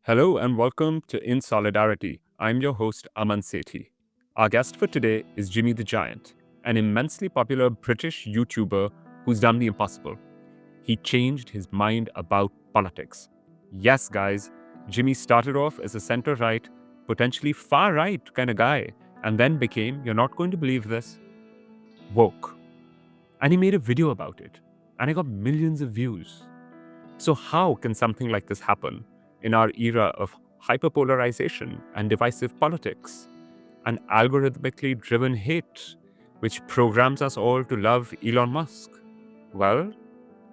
Hello and welcome to In Solidarity. I'm your host, Aman Sethi. Our guest for today is Jimmy the Giant, an immensely popular British YouTuber who's done the impossible. He changed his mind about politics. Yes, guys, Jimmy started off as a center right, potentially far right kind of guy, and then became, you're not going to believe this, woke. And he made a video about it, and it got millions of views. So, how can something like this happen in our era of hyperpolarization and divisive politics, and algorithmically driven hate, which programs us all to love Elon Musk? Well,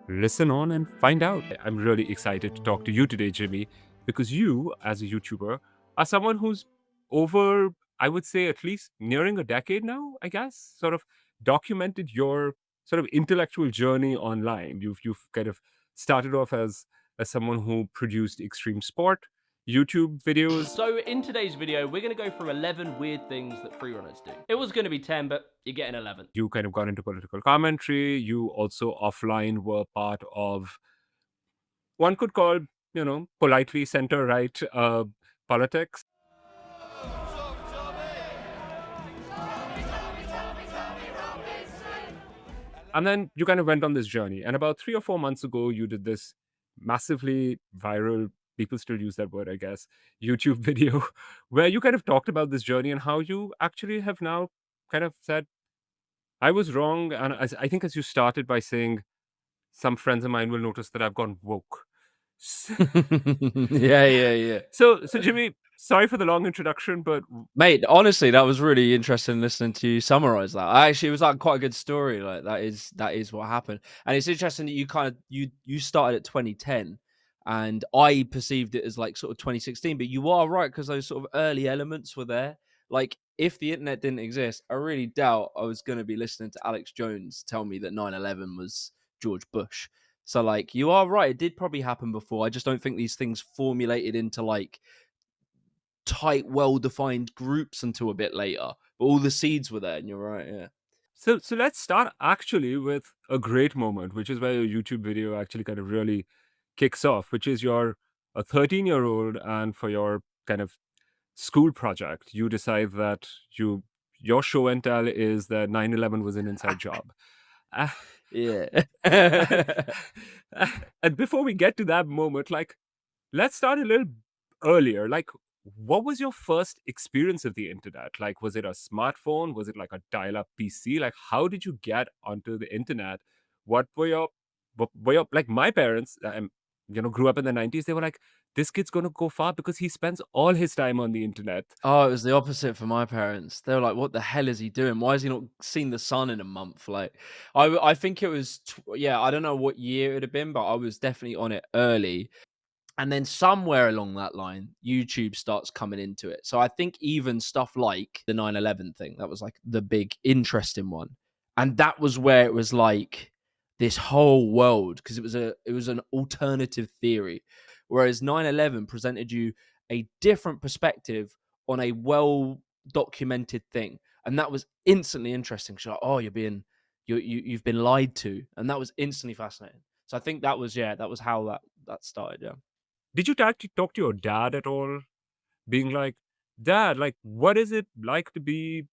listen on and find out. I'm really excited to talk to you today, Jimmy, because you, as a YouTuber, are someone who's over, I would say, at least nearing a decade now, I guess, sort of documented your sort of intellectual journey online. You've kind of started off as someone who produced extreme sport, YouTube videos. So in today's video, we're going to go through 11 weird things that freerunners do. It was going to be 10, but you're getting 11. You kind of got into political commentary. You also offline were part of, one could call, politely center-right politics. And then you kind of went on this journey. And about 3 or 4 months ago, you did this massively viral, people still use that word, I guess, YouTube video where you kind of talked about this journey and how you actually have now kind of said, I was wrong. And I think as you started by saying, some friends of mine will notice that I've gone woke. Yeah. So Jimmy, sorry for the long introduction, but Mate, honestly, that was really interesting listening to you summarize that. It was like quite a good story. Like that is what happened. And it's interesting that you started at 2010 and I perceived it as like sort of 2016, but you are right because those sort of early elements were there. Like if the internet didn't exist, I really doubt I was going to be listening to Alex Jones tell me that 9/11 was George Bush. So like you are right, it did probably happen before. I just don't think these things formulated into like tight, well-defined groups until a bit later. But all the seeds were there, and you're right, yeah. so let's start actually with a great moment, which is where your YouTube video actually kind of really kicks off, which is you're a 13-year-old, and for your kind of school project, you decide that your show and tell is that 9/11 was an inside job. Uh, Yeah. and before we get to that moment, like, let's start a little earlier. Like, what was your first experience of the internet? Like, was it a smartphone? Was it like a dial-up PC? Like, how did you get onto the internet? What were your like my parents? Grew up in the 90s. They were like, this kid's gonna go far because he spends all his time on the internet. Oh, it was the opposite for my parents. They were like, "What the hell is he doing? Why has he not seen the sun in a month?" Like, I think it was, yeah, I don't know what year it would have been, but I was definitely on it early. And then somewhere along that line, YouTube starts coming into it. So I think even stuff like the 9/11 thing, that was like the big interesting one. And that was where it was like this whole world because it was an alternative theory. Whereas 9/11 presented you a different perspective on a well documented thing. And that was instantly interesting. So like, oh, you've been lied to. And that was instantly fascinating. So I think that was how that started, yeah. Did you talk to your dad at all? Being like, Dad, like, what is it like to be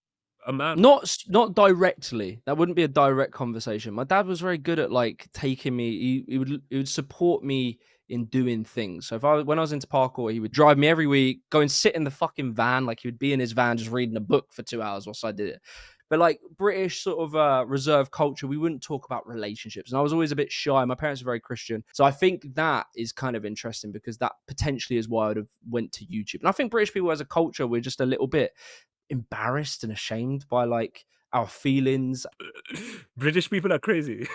a man? Not directly. That wouldn't be a direct conversation. My dad was very good at like taking me. He would support me in doing things. So when I was into parkour, he would drive me every week, go and sit in the fucking van. Like he would be in his van just reading a book for 2 hours whilst I did it. But like British sort of reserve culture, we wouldn't talk about relationships. And I was always a bit shy. My parents were very Christian. So I think that is kind of interesting because that potentially is why I would have went to YouTube. And I think British people as a culture, we're just a little bit embarrassed and ashamed by like our feelings. British people are crazy.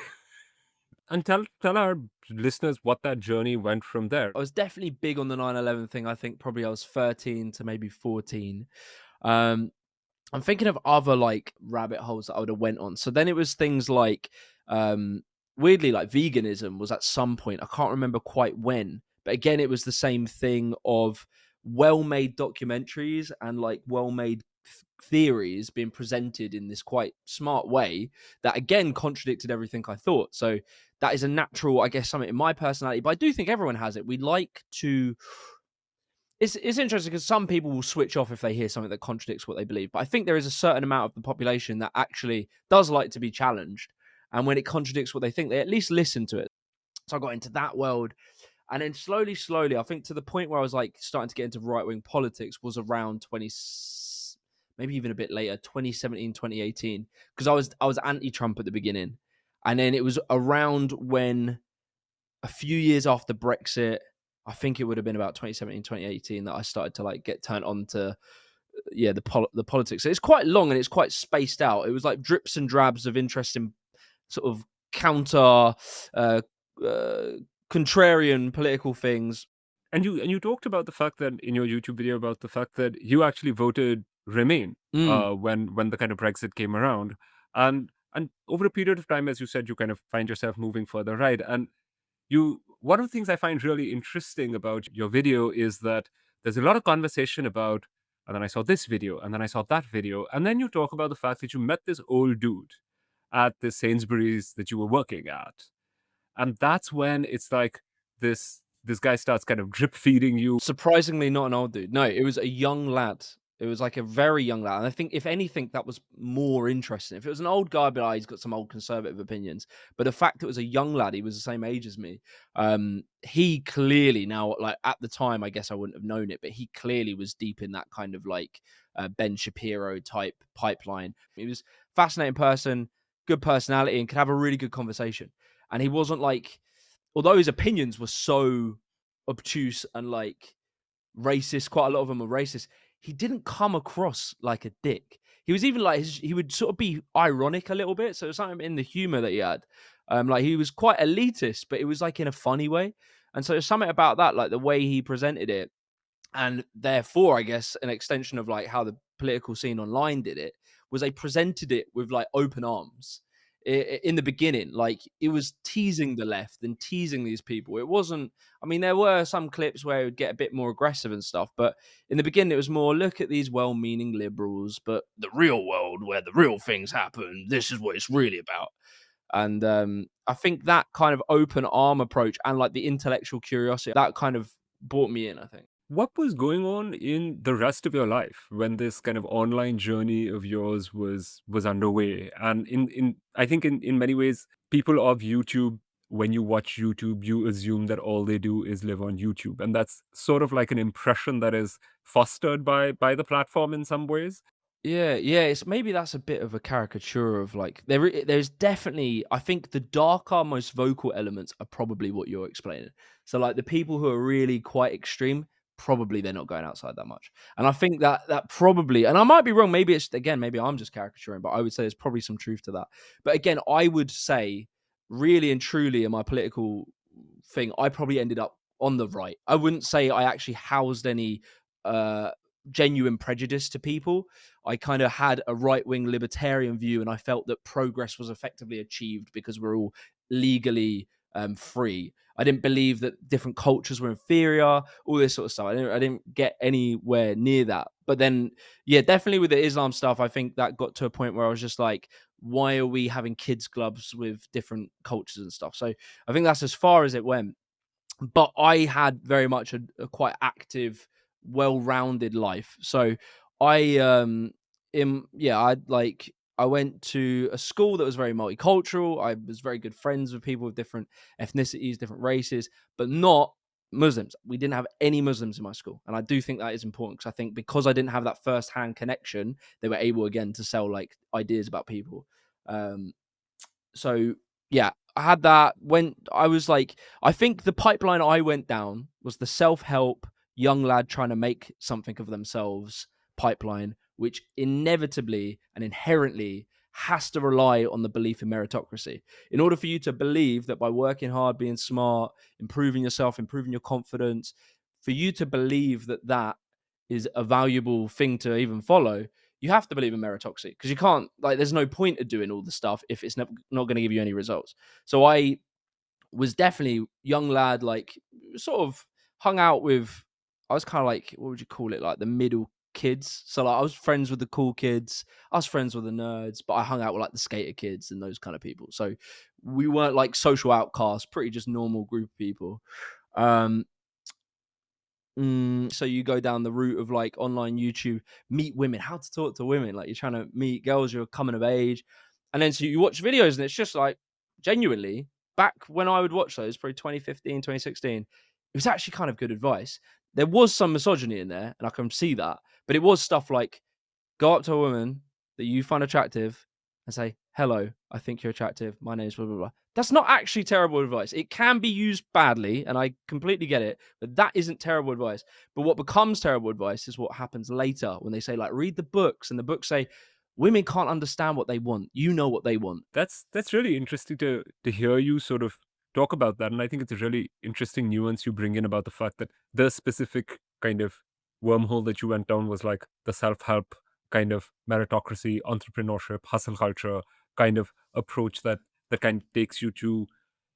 And tell our listeners what that journey went from there. I was definitely big on the 9/11 thing. I think probably I was 13 to maybe 14. I'm thinking of other like rabbit holes that I would have went on. So then it was things like weirdly like veganism was at some point. I can't remember quite when, but again it was the same thing of well-made documentaries and like well-made theories being presented in this quite smart way that again contradicted everything I thought. So that is a natural, I guess, something in my personality, but I do think everyone has it. We like to It's interesting because some people will switch off if they hear something that contradicts what they believe. But I think there is a certain amount of the population that actually does like to be challenged. And when it contradicts what they think, they at least listen to it. So I got into that world. And then slowly, I think to the point where I was like starting to get into right wing politics was around 20, maybe even a bit later, 2017, 2018. Because I was anti-Trump at the beginning. And then it was around when a few years after Brexit, I think it would have been about 2017, 2018 that I started to like get turned on to the politics. So it's quite long and it's quite spaced out. It was like drips and drabs of interesting sort of counter uh, uh contrarian political things. And you talked about the fact that in your YouTube video about the fact that you actually voted Remain Mm. when the kind of Brexit came around, and over a period of time, as you said, you kind of find yourself moving further right. And you one of the things I find really interesting about your video is that there's a lot of conversation about, and then I saw this video, and then I saw that video, and then you talk about the fact that you met this old dude at the Sainsbury's that you were working at, and that's when it's like this guy starts kind of drip feeding you. Surprisingly not an old dude. No, it was a young lad. It was like a very young lad. And I think if anything, that was more interesting. If it was an old guy, I'd be like, he's got some old conservative opinions. But the fact it was a young lad, he was the same age as me. He clearly now, like at the time, I guess I wouldn't have known it, but he clearly was deep in that kind of like Ben Shapiro type pipeline. He was a fascinating person, good personality, and could have a really good conversation. And he wasn't like, although his opinions were so obtuse and like racist, quite a lot of them were racist, he didn't come across like a dick. He was even like he would sort of be ironic a little bit. So it was something in the humor that he had. Like he was quite elitist, but it was like in a funny way. And so there's something about that, like the way he presented it, and therefore, I guess, an extension of like how the political scene online did it was they presented it with like open arms in the beginning. Like it was teasing the left and teasing these people. It wasn't, I mean, there were some clips where it would get a bit more aggressive and stuff, but in the beginning, it was more look at these well meaning liberals, but the real world where the real things happen, this is what it's really about. And I think that kind of open arm approach and like the intellectual curiosity that kind of brought me in, I think. What was going on in the rest of your life when this kind of online journey of yours was underway? And in I think in many ways, people of YouTube, when you watch YouTube, you assume that all they do is live on YouTube. And that's sort of like an impression that is fostered by the platform in some ways. Yeah, it's maybe that's a bit of a caricature of like there's definitely, I think the darker, most vocal elements are probably what you're explaining. So like the people who are really quite extreme, probably they're not going outside that much. And I think that probably, and I might be wrong, maybe it's again, maybe I'm just caricaturing, but I would say there's probably some truth to that. But again, I would say really and truly in my political thing, I probably ended up on the right. I wouldn't say I actually housed any uh genuine prejudice to people. I kind of had a right wing libertarian view, and I felt that progress was effectively achieved because we're all legally free. I didn't believe that different cultures were inferior, all this sort of stuff. I didn't get anywhere near that. But then, yeah, definitely with the Islam stuff, I think that got to a point where I was just like, why are we having kids clubs with different cultures and stuff? So I think that's as far as it went. But I had very much a quite active, well-rounded life. So I I went to a school that was very multicultural. I was very good friends with people with different ethnicities, different races, but not Muslims. We didn't have any Muslims in my school. And I do think that is important because I think because I didn't have that first-hand connection, they were able again to sell like ideas about people. Um, so yeah, I had that when I was like, I think the pipeline I went down was the self-help young lad trying to make something of themselves pipeline, which inevitably and inherently has to rely on the belief in meritocracy. In order for you to believe that by working hard, being smart, improving yourself, improving your confidence, for you to believe that that is a valuable thing to even follow, you have to believe in meritocracy because you can't, like, there's no point of doing all the stuff if it's not going to give you any results. So I was definitely young lad, like sort of hung out with, I was kind of like, what would you call it? Like the middle kids. So like I was friends with the cool kids. I was friends with the nerds, but I hung out with like the skater kids and those kind of people. So we weren't like social outcasts, pretty just normal group of people. Um, So you go down the route of like online YouTube, meet women, how to talk to women. Like you're trying to meet girls who are coming of age. And then so you watch videos and it's just like genuinely back when I would watch those, probably 2015, 2016, it was actually kind of good advice. There was some misogyny in there and I can see that, but it was stuff like go up to a woman that you find attractive and say, hello, I think you're attractive. My name's blah, blah, blah. That's not actually terrible advice. It can be used badly, and I completely get it, but that isn't terrible advice. But what becomes terrible advice is what happens later when they say, like, read the books, and the books say, women can't understand what they want. You know what they want. That's really interesting to hear you sort of talk about that, and I think it's a really interesting nuance you bring in about the fact that the specific kind of wormhole that you went down was like the self-help kind of meritocracy, entrepreneurship, hustle culture kind of approach that kind of takes you to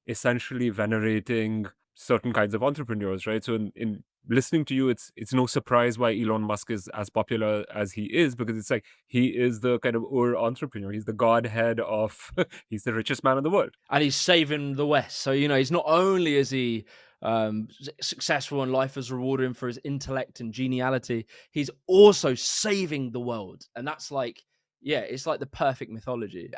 essentially venerating certain kinds of entrepreneurs, right? So in listening to you, it's no surprise why Elon Musk is as popular as he is, because it's like he is the kind of entrepreneur. He's the godhead of he's the richest man in the world. And he's saving the West. So, you know, he's not only is he successful and life has rewarded him for his intellect and geniality, he's also saving the world. And that's like, yeah, it's like the perfect mythology.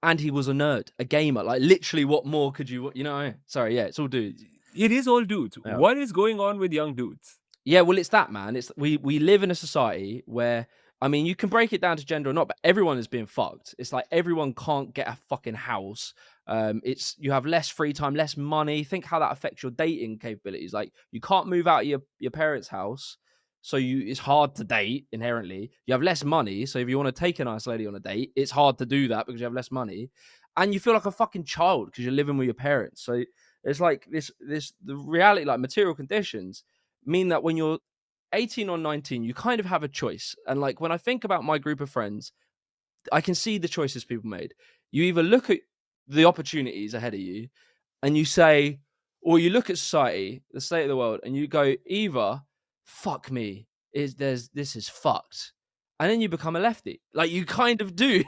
And he was a nerd, a gamer. Like literally, what more could you? You know? Sorry, yeah, it's all dudes. It is all dudes. Yeah. What is going on with young dudes? Yeah, well, it's that, man. It's we live in a society where, I mean, you can break it down to gender or not, but everyone is being fucked. It's like everyone can't get a fucking house. It's you have less free time, less money. Think how that affects your dating capabilities. Like you can't move out of your parents' house, so it's hard to date inherently. You have less money, so if you want to take a nice lady on a date, it's hard to do that because you have less money, and you feel like a fucking child because you're living with your parents. So it's like the reality, like material conditions mean that when you're 18 or 19, you kind of have a choice. And like when I think about my group of friends, I can see the choices people made. You either look at the opportunities ahead of you and you say, or you look at society, the state of the world, and you go, either fuck me, this is fucked. And then you become a lefty. Like you kind of do.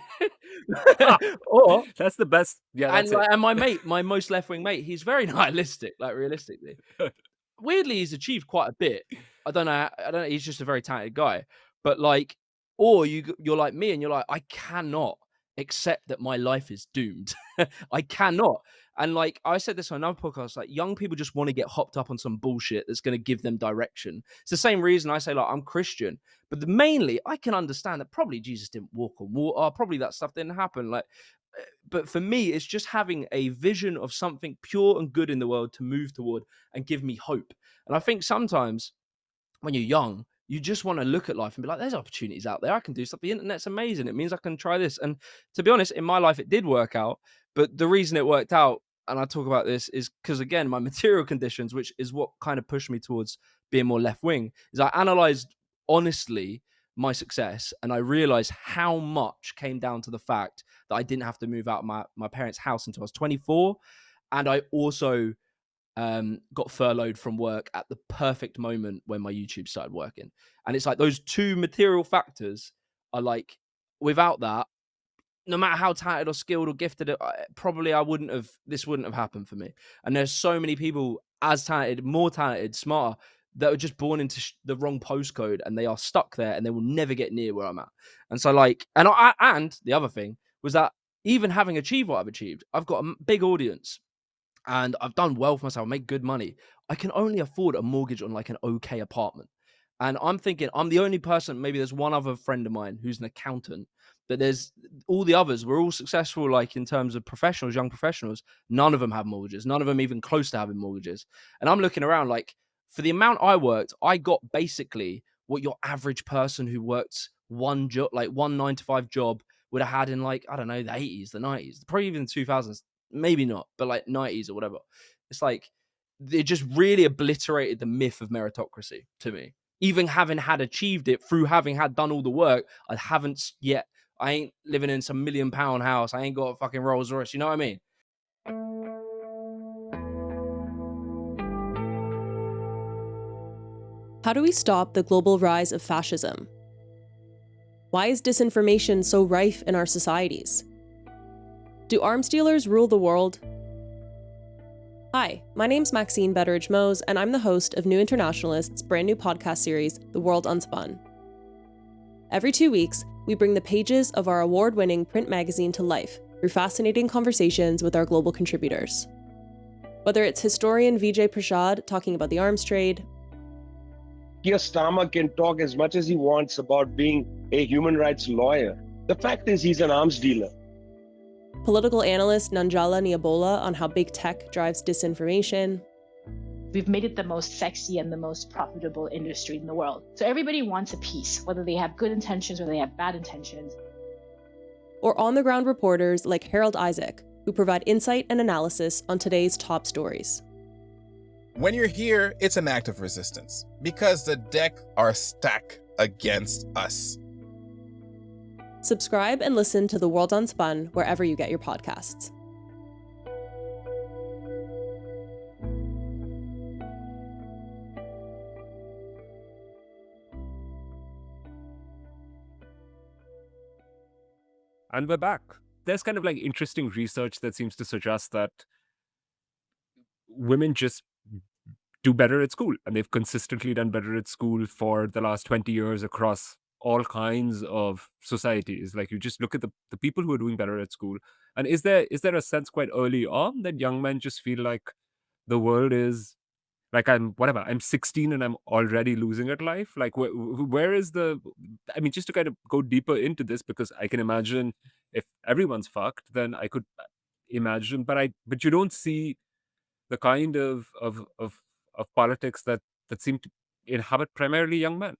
Or That's the best. Yeah, that's it. and my mate, my most left-wing mate, he's very nihilistic, like realistically. Weirdly, he's achieved quite a bit. I don't know. He's just a very talented guy. But like, or you're like me, and you're like, I cannot accept that my life is doomed. I cannot. And like I said this on another podcast, like young people just want to get hopped up on some bullshit that's going to give them direction. It's the same reason I say like I'm Christian, but mainly I can understand that probably Jesus didn't walk on water, probably that stuff didn't happen. Like, but for me, it's just having a vision of something pure and good in the world to move toward and give me hope. And I think sometimes when you're young, you just want to look at life and be like, there's opportunities out there. I can do stuff. The internet's amazing. It means I can try this. And to be honest, in my life, it did work out. But the reason it worked out, and I talk about this, is because, again, my material conditions, which is what kind of pushed me towards being more left wing, is I analyzed honestly my success and I realized how much came down to the fact that I didn't have to move out of my parents' house until I was 24. And I also got furloughed from work at the perfect moment when my YouTube started working. And it's like those two material factors are like, without that, no matter how talented or skilled or gifted, this wouldn't have happened for me. And there's so many people as talented, more talented, smarter, that were just born into the wrong postcode and they are stuck there and they will never get near where I'm at. And so like, and the other thing was that even having achieved what I've achieved, I've got a big audience. And I've done well for myself, make good money. I can only afford a mortgage on like an okay apartment. And I'm thinking I'm the only person, maybe there's one other friend of mine who's an accountant, but there's all the others, we're all successful, like in terms of professionals, young professionals. None of them have mortgages. None of them even close to having mortgages. And I'm looking around like for the amount I worked, I got basically what your average person who worked one job, like one 9-to-5 job would have had in like, I don't know, the 80s, the 90s, probably even the 2000s. Maybe not, but like 90s or whatever. It's like it just really obliterated the myth of meritocracy to me. Even having had achieved it through having had done all the work, I ain't living in some £1 million house. I ain't got a fucking Rolls Royce. You know what I mean? How do we stop the global rise of fascism? Why is disinformation so rife in our societies? Do arms dealers rule the world? Hi, my name's Maxine Betteridge-Mose, and I'm the host of New Internationalist's brand new podcast series, The World Unspun. Every 2 weeks, we bring the pages of our award-winning print magazine to life through fascinating conversations with our global contributors. Whether it's historian Vijay Prashad talking about the arms trade, Keir Starmer can talk as much as he wants about being a human rights lawyer. The fact is he's an arms dealer. political analyst Nanjala Niabola on how big tech drives disinformation, We've made it the most sexy and the most profitable industry in the world. So everybody wants a piece, whether they have good intentions or they have bad intentions. or on-the-ground reporters like Harold Isaac, who provide insight and analysis on today's top stories. When you're here, it's an act of resistance because the deck are stacked against us. Subscribe and listen to The World Unspun wherever you get your podcasts. And we're back. There's kind of like interesting research that seems to suggest that women just do better at school, and they've consistently done better at school for the last 20 years across all kinds of societies. Like, you just look at the people who are doing better at school. And is there a sense quite early on that young men just feel like the world is like, I'm 16 and I'm already losing at life? Like, where is I mean, just to kind of go deeper into this, because I can imagine if everyone's fucked, then I could imagine, but you don't see the kind of politics that seem to inhabit primarily young men.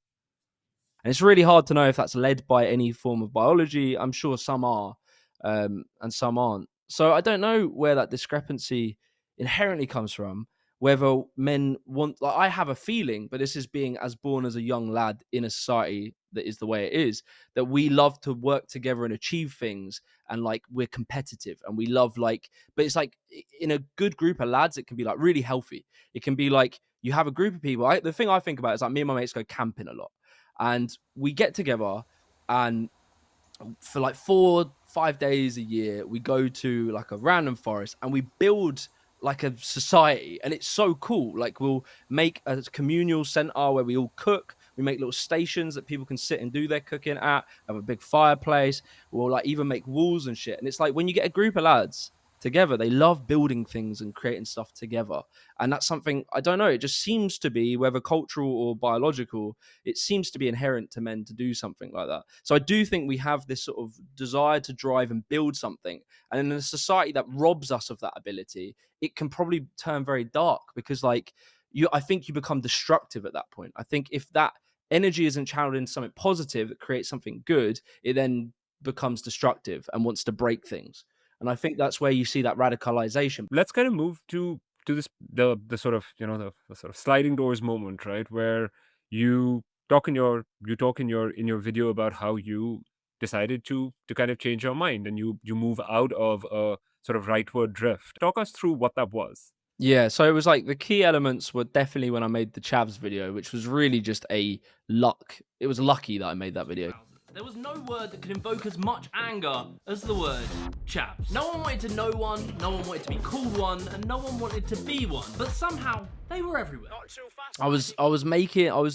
And it's really hard to know if that's led by any form of biology. I'm sure some are, and some aren't. So I don't know where that discrepancy inherently comes from. Whether men want, like, I have a feeling, but this is being as born as a young lad in a society that is the way it is, that we love to work together and achieve things, and like we're competitive and we love but it's like in a good group of lads, it can be like really healthy. It can be like you have a group of people. The thing I think about is like me and my mates go camping a lot. And we get together, and for like 4-5 days a year, we go to like a random forest and we build like a society. And it's so cool. Like, we'll make a communal center where we all cook. We make little stations that people can sit and do their cooking at, have a big fireplace. We'll like even make walls and shit. And it's like when you get a group of lads together, they love building things and creating stuff together. And that's something, I don't know, it just seems to be, whether cultural or biological, it seems to be inherent to men to do something like that. So I do think we have this sort of desire to drive and build something. And in a society that robs us of that ability, it can probably turn very dark, because like I think you become destructive at that point. I think if that energy isn't channeled into something positive that creates something good, it then becomes destructive and wants to break things. And I think that's where you see that radicalization. Let's kind of move to this the sort of, the sort of sliding doors moment, right, where you talk in your video about how you decided to kind of change your mind, and you move out of a sort of rightward drift. Talk us through what that was. Yeah, so it was like the key elements were definitely when I made the Chavs video, which was really just a luck. It was lucky that I made that video. There was no word that could invoke as much anger as the word chaps. No one wanted to know one, no one wanted to be called one, and no one wanted to be one. But somehow, they were everywhere. I was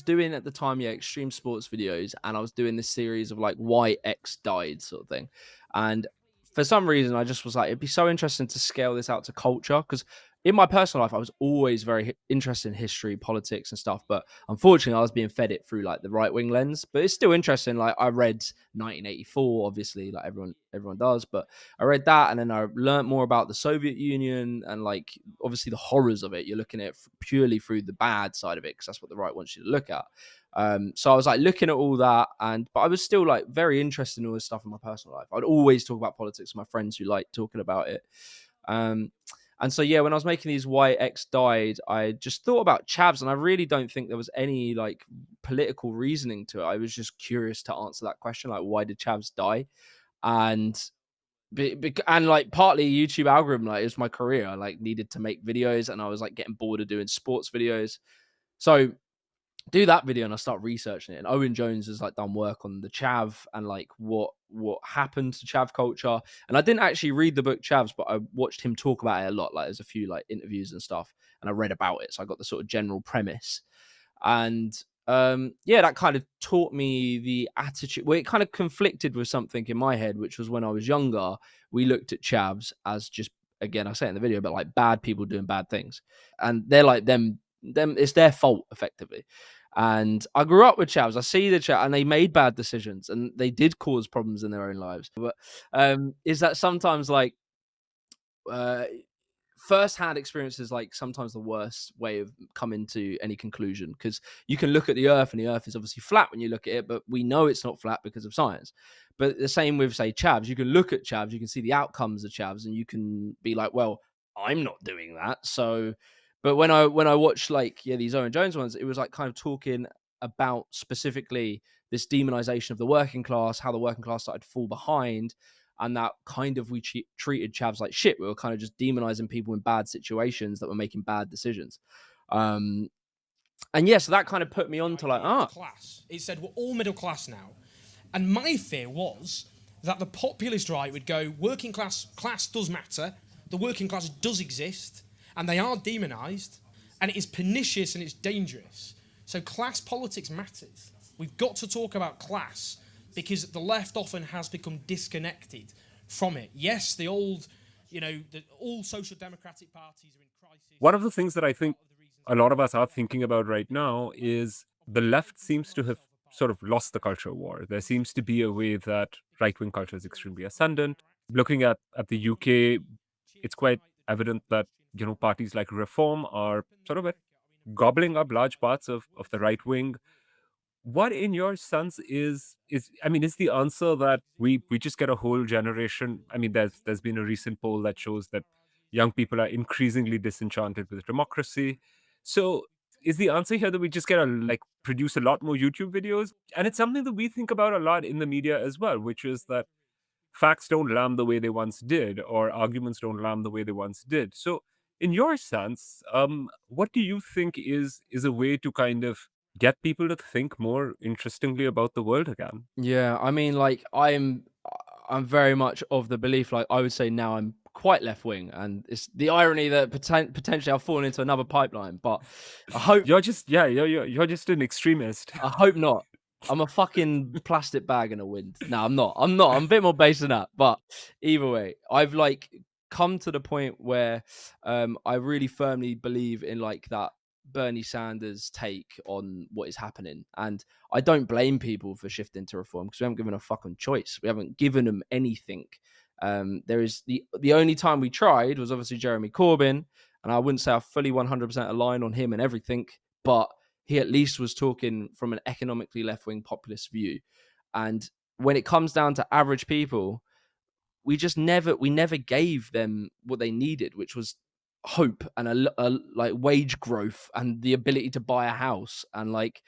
doing at the time, extreme sports videos, and I was doing this series of like why X died sort of thing. And for some reason, I just was like, it'd be so interesting to scale this out to culture, because in my personal life, I was always very interested in history, politics and stuff. But unfortunately, I was being fed it through like the right wing lens. But it's still interesting. Like, I read 1984, obviously, like everyone does. But I read that, and then I learned more about the Soviet Union and like obviously the horrors of it. You're looking at it purely through the bad side of it, because that's what the right wants you to look at. So I was like looking at all that, but I was still like very interested in all this stuff in my personal life. I'd always talk about politics with my friends who liked talking about it. And so, yeah, when I was making these Why X Died, I just thought about Chavs, and I really don't think there was any like political reasoning to it. I was just curious to answer that question, like, why did Chavs die? And like partly YouTube algorithm, like, it was my career. I like needed to make videos, and I was like getting bored of doing sports videos. So do that video and I start researching it. And Owen Jones has like done work on the chav and like what happened to chav culture. And I didn't actually read the book Chavs, but I watched him talk about it a lot. Like there's a few like interviews and stuff, and I read about it, so I got the sort of general premise. And yeah, that kind of taught me the attitude. Well, it kind of conflicted with something in my head, which was when I was younger, we looked at chavs as just, again, I say it in the video, but like bad people doing bad things, and they're like them. It's their fault effectively. And I grew up with chavs. I see the chav, and they made bad decisions, and they did cause problems in their own lives. But is that sometimes like first-hand experience is like sometimes the worst way of coming to any conclusion, because you can look at the earth and the earth is obviously flat when you look at it, but we know it's not flat because of science. But the same with, say, chavs. You can look at chavs, you can see the outcomes of chavs, and you can be like, well, I'm not doing that. So, but when I watched like these Owen Jones ones, it was like kind of talking about specifically this demonization of the working class, how the working class started to fall behind, and that kind of we treated chavs like shit. We were kind of just demonizing people in bad situations that were making bad decisions. And yeah, so that kind of put me on to like, class. It said we're all middle class now. And my fear was that the populist right would go, working class does matter, the working class does exist, and they are demonized, and it is pernicious and it's dangerous. So class politics matters. We've got to talk about class, because the left often has become disconnected from it. Yes, the old, all social democratic parties are in crisis. One of the things that I think a lot of us are thinking about right now is the left seems to have sort of lost the culture war. There seems to be a way that right-wing culture is extremely ascendant. Looking at the UK, it's quite evident that, parties like Reform are sort of gobbling up large parts of the right wing. What, in your sense, is the answer that we just get a whole generation? I mean, there's been a recent poll that shows that young people are increasingly disenchanted with democracy. So is the answer here that we just get to produce a lot more YouTube videos? And it's something that we think about a lot in the media as well, which is that facts don't land the way they once did, or arguments don't land the way they once did. So in your sense, what do you think is a way to kind of get people to think more interestingly about the world again? yeah, I mean, like I'm very much of the belief, like I would say now I'm quite left wing, and it's the irony that potentially I'll fall into another pipeline, but I hope You're just you're just an extremist. I hope not. I'm a fucking plastic bag in the wind. No, I'm not. I'm a bit more base than that. But either way, I've like come to the point where I really firmly believe in like that Bernie Sanders take on what is happening. And I don't blame people for shifting to Reform, because we haven't given a fucking choice. We haven't given them anything. There is the only time we tried was obviously Jeremy Corbyn. And I wouldn't say I fully 100% align on him and everything, but he at least was talking from an economically left-wing populist view. And when it comes down to average people, we never gave them what they needed, which was hope and a like wage growth and the ability to buy a house, and like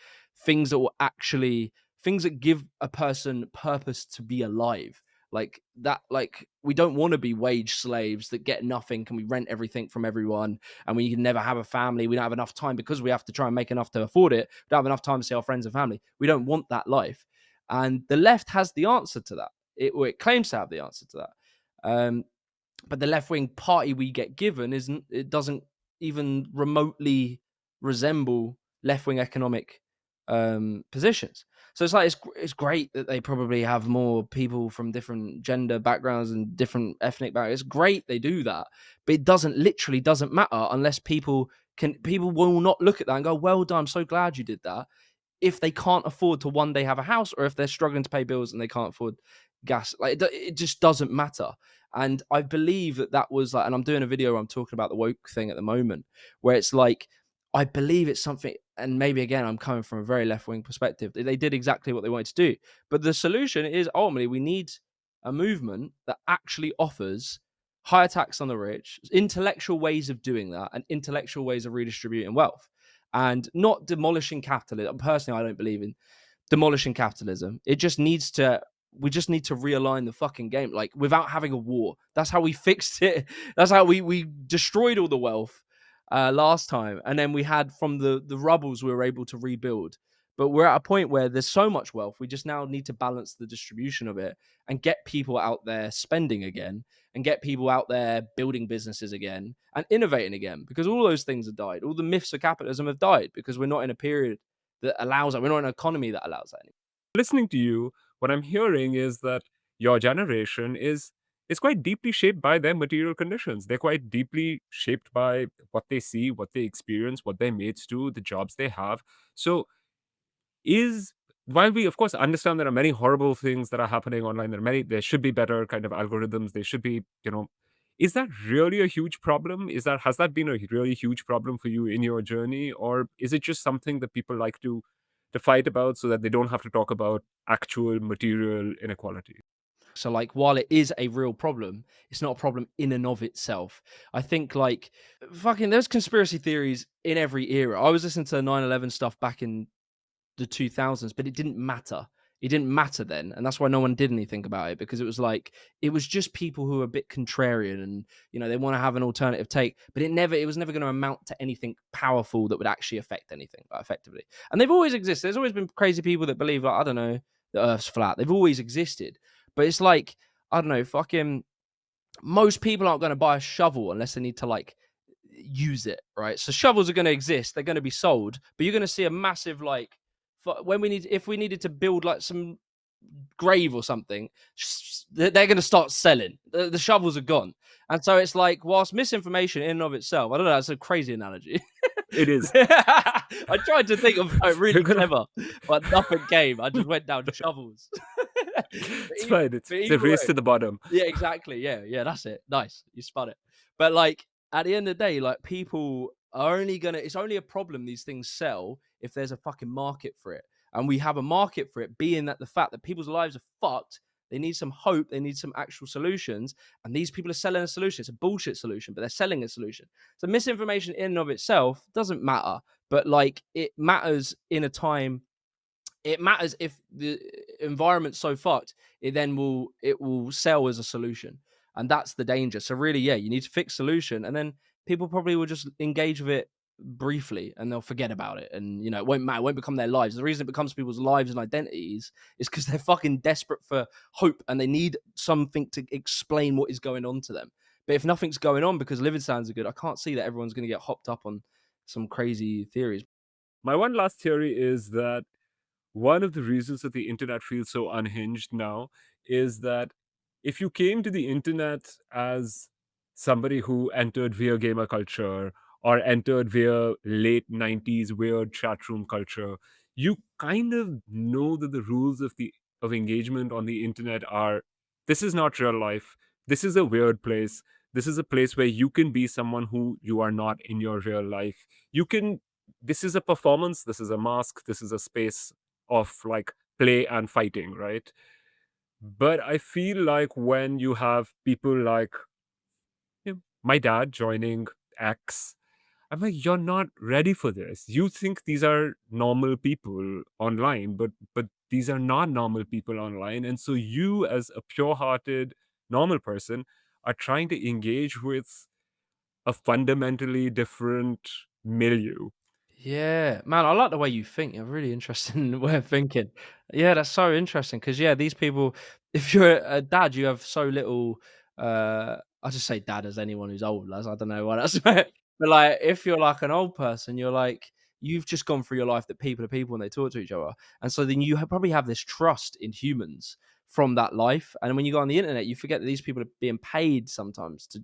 things that give a person purpose to be alive. Like that, like we don't want to be wage slaves that get nothing, and we rent everything from everyone, and we can never have a family. We don't have enough time because we have to try and make enough to afford it. We don't have enough time to see our friends and family. We don't want that life. And the left has the answer to that. It claims to have the answer to that. But the left-wing party we get given doesn't even remotely resemble left-wing economic positions. So it's like it's great that they probably have more people from different gender backgrounds and different ethnic backgrounds. It's great they do that, but it doesn't matter unless people will not look at that and go, well done, I'm so glad you did that, if they can't afford to one day have a house, or if they're struggling to pay bills and they can't afford gas. Like it just doesn't matter. And I believe that was like, and I'm doing a video where I'm talking about the woke thing at the moment, where it's like, I believe it's something, and maybe again, I'm coming from a very left-wing perspective. They did exactly what they wanted to do. But the solution is ultimately we need a movement that actually offers higher tax on the rich, intellectual ways of doing that, and intellectual ways of redistributing wealth, and not demolishing capitalism. Personally, I don't believe in demolishing capitalism. We just need to realign the fucking game, like without having a war. That's how we fixed it. That's how we destroyed all the wealth. last time, and then we had from the rubbles we were able to rebuild. But we're at a point where there's so much wealth, we just now need to balance the distribution of it and get people out there spending again, and get people out there building businesses again and innovating again, because all those things have died. All the myths of capitalism have died because we're not in a period that allows that. We're not in an economy that allows that anymore. Listening to you, what I'm hearing is that your generation is quite deeply shaped by their material conditions. They're quite deeply shaped by what they see, what they experience, what their mates do, the jobs they have. So while we of course understand there are many horrible things that are happening online, there should be better kind of algorithms, they should be, is that really a huge problem? Has that been a really huge problem for you in your journey? Or is it just something that people like to fight about so that they don't have to talk about actual material inequality? So, like, while it is a real problem, it's not a problem in and of itself. I think, like, there's conspiracy theories in every era. I was listening to 9/11 stuff back in the 2000s, but it didn't matter. It didn't matter then, and that's why no one did anything about it, because it was like, it was just people who were a bit contrarian and, they want to have an alternative take, but it was never going to amount to anything powerful that would actually affect anything, effectively. And they've always existed. There's always been crazy people that believe, like, I don't know, the Earth's flat. They've always existed. But it's like, I don't know, fucking most people aren't going to buy a shovel unless they need to, like, use it, right? So shovels are going to exist. They're going to be sold, but you're going to see a massive, like, if we needed to build like some grave or something, they're going to start selling. The shovels are gone. And so it's like, whilst misinformation in and of itself, I don't know, that's a crazy analogy. It is. I tried to think of really clever, but nothing came. I just went down to shovels. It's fine. It's a race to the bottom. Yeah, exactly. Yeah, that's it. Nice. You spun it. But, like, at the end of the day, like, people are it's only a problem these things sell if there's a fucking market for it. And we have a market for it, being that the fact that people's lives are fucked. They need some hope. They need some actual solutions. And these people are selling a solution. It's a bullshit solution, but they're selling a solution. So misinformation in and of itself doesn't matter. But, like, it matters in a time. It matters if the environment's so fucked, it will sell as a solution. And that's the danger. So really, yeah, you need to fix solution. And then people probably will just engage with it briefly and they'll forget about it. And, it won't matter. It won't become their lives. The reason it becomes people's lives and identities is because they're fucking desperate for hope and they need something to explain what is going on to them. But if nothing's going on because living standards are good, I can't see that everyone's going to get hopped up on some crazy theories. My one last theory is that one of the reasons that the internet feels so unhinged now is that if you came to the internet as somebody who entered via gamer culture or entered via late 90s weird chat room culture, you kind of know that the rules of engagement on the internet are, this is not real life. This is a weird place. This is a place where you can be someone who you are not in your real life. This is a performance. This is a mask. This is a space of, like, play and fighting, right? But I feel like when you have people like my dad joining X, I'm like, you're not ready for this. You think these are normal people online, but these are not normal people online. And so you, as a pure-hearted, normal person, are trying to engage with a fundamentally different milieu. Yeah, man, I like the way you think. You're really interesting way of thinking. Yeah, that's so interesting because, yeah, these people, if you're a dad, you have so little. I just say dad as anyone who's old, as I don't know what that's meant. But, like, if you're like an old person, you're like, you've just gone through your life that people are people and they talk to each other. And so then you probably have this trust in humans from that life. And when you go on the internet, you forget that these people are being paid sometimes to,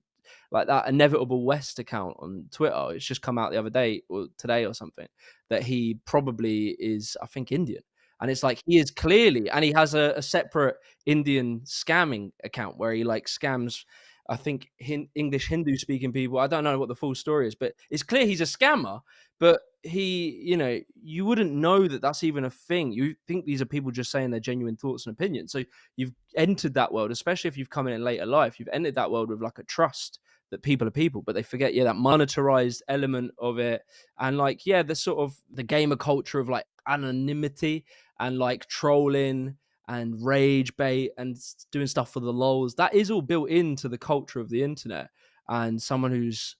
like, that Inevitable West account on Twitter. It's just come out the other day or today or something that he probably is, I think, Indian. And it's like, he is clearly, and he has a separate Indian scamming account where he, like, scams, I think, English Hindu speaking people. I don't know what the full story is, but it's clear he's a scammer. But he, you wouldn't know that that's even a thing. You think these are people just saying their genuine thoughts and opinions. So you've entered that world, especially if you've come in later life, you've entered that world with, like, a trust that people are people, but they forget, that monetarized element of it. And, like, the sort of the gamer culture of, like, anonymity and, like, trolling and rage bait and doing stuff for the lols, that is all built into the culture of the internet. And someone who's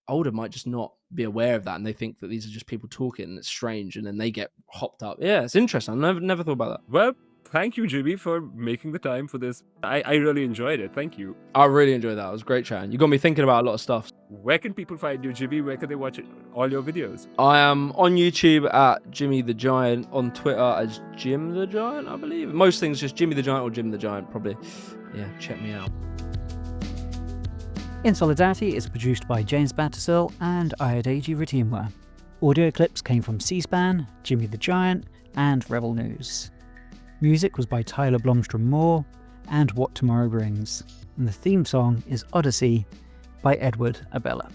older might just not be aware of that, and they think that these are just people talking and it's strange, and then they get hopped up. Yeah, it's interesting. I never thought about that. Well, thank you, Jimmy, for making the time for this. I really enjoyed it. Thank you. I really enjoyed that. It was great chatting. You got me thinking about a lot of stuff. Where can people find you, Jimmy? Where can they watch all your videos? I am on YouTube at Jimmy the Giant, on Twitter as Jim the Giant, I believe. Most things just Jimmy the Giant or Jim the Giant, probably. Yeah, check me out. In Solidarity is produced by James Battershill and Ayodeji Rotinwa. Audio clips came from C-SPAN, Jimmy the Giant, and Rebel News. Music was by Tyler Blomstrom-Moore and What Tomorrow Brings. And the theme song is Odyssey by Edward Abela.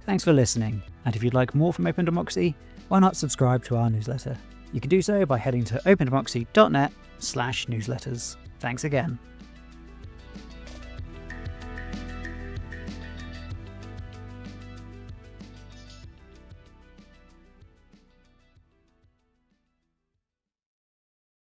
Thanks for listening, and if you'd like more from Open Democracy, why not subscribe to our newsletter? You can do so by heading to opendemocracy.net/newsletters. Thanks again.